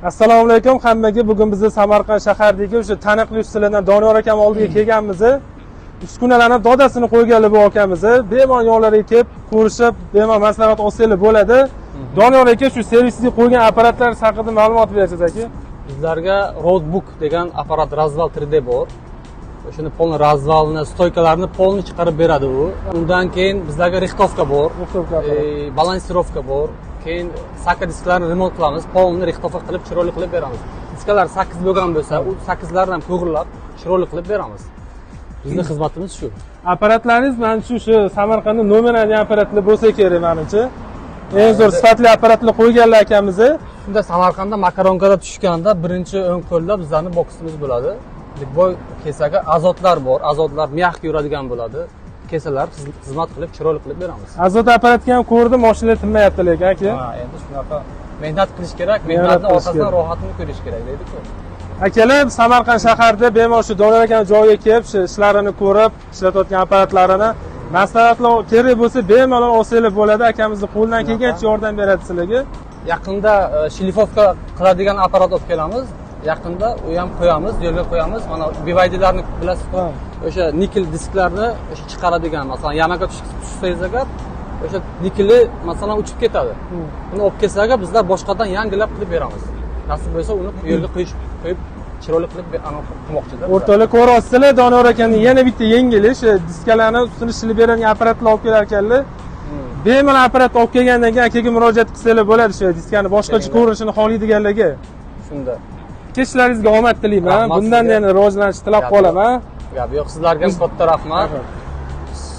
Assalomu alaykum hammaga. Bugun biz Samarqand shahardagi o'sha taniqli ustalardan Doniyor akam oldiga kelganmiz. Uskunalarni dodasini qo'yganlar bu akamiz. Bemalol yonlariga kelib, ko'rishib, bemalol maslahat olsanglar bo'ladi. Doniyor aka shu servisga qo'ygan apparatlar haqida ma'lumot berasiz aka. Bizlarga Roadbook degan apparat razval 3D bor. O'shani polni razvalni, stoykalarni polni chiqarib beradi u. Undan keyin bizlarga rixtovka bor, balansirovka bor. Keyin sakka disklarni remont qilamiz, polni rixtovka qilib, chiroyli qilib beramiz. Diskalar 8 bo'lgan bo'lsa, u 8larni ham to'g'rilab, chiroyli qilib beramiz. Bizning xizmatimiz shu. Apparatlaringiz mana shu Samarqandda nominal apparatlar bo'lsa kerak menimcha. Eng zo'r sifatli apparatlar qo'yganlar akamiz. Shunda Samarqandda makaronkada tushganda birinchi o'ng qo'lda bizlarning boksimiz bo'ladi. Boy kesaga azotlar bor, azotlar mягкий yuradigan bo'ladi. Kesalar xizmat qilib, chiroyli qilib beramiz. Azot apparatga ham ko'rdim, mashina tinmayapti lekin aka. Ha, endi shunaqa mehnat qilish kerak, mehnatning orqasidan rohatini ko'rish kerak deydi-ku. Akalar Samarqand shaharida bemalol shu Doniyor aka joyiga kelib, ishlarini ko'rib, ishlatayotgan apparatlarini maslahatlar kerak bo'lsa bemalol olsanglar bo'ladi. Akamizni qo'ldan kelgancha yordam beradi sizlarga. Yaqinda shlifovka qiladigan apparat olib kelamiz. Yaqinda u ham qo'yamiz, yo'lga qo'yamiz. Mana BYDlarni bilasizmi? O'sha nikel disklarni o'sha chiqaradigan, masalan, yamaga tushsangiz agar o'sha nikeli masalan uchib ketadi. Uni olib kelsaga bizlar boshqadan yangilab qilib beramiz. Nasib bo'lsa uni yo'lga qo'yib chiroyli qilib qilmoqchidir. O'rtalar ko'rasizlar, Doniyor akaning yana bitta yengili o'sha diskalarni ustini shilib beradigan apparatlar olib kelar ekanlar. Bemalol apparat olib kelgandan keyin akaga murojaat qilsanglar bo'ladi, o'sha diskani boshqacha ko'rinishini xohlaydiganlarga. Shunda. Ishlaringizga omad tilayman. Bundan yana rivojlanish tilab qolaman. Gap yo'q, sizlarga ham katta rahmat.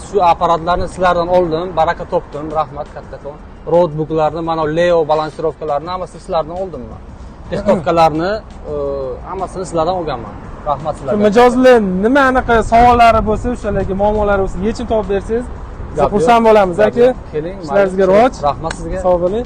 Shu apparatlarni sizlardan oldim, baraka topdim. Rahmat kattakon. Roadbooklarni, mana Leo balansirovkalarni hammasini sizlardan oldim men. Rixtovkalarni hammasini sizlardan olganman. Rahmat sizlarga. Mijozlar nima anaqa savollari bo'lsa, o'shalarga muammolari bo'lsa, yechim topib bersangiz, xursand bo'lamiz aka. Keling, ishlaringizga rivoj. Rahmat sizga. Sog' bo'ling.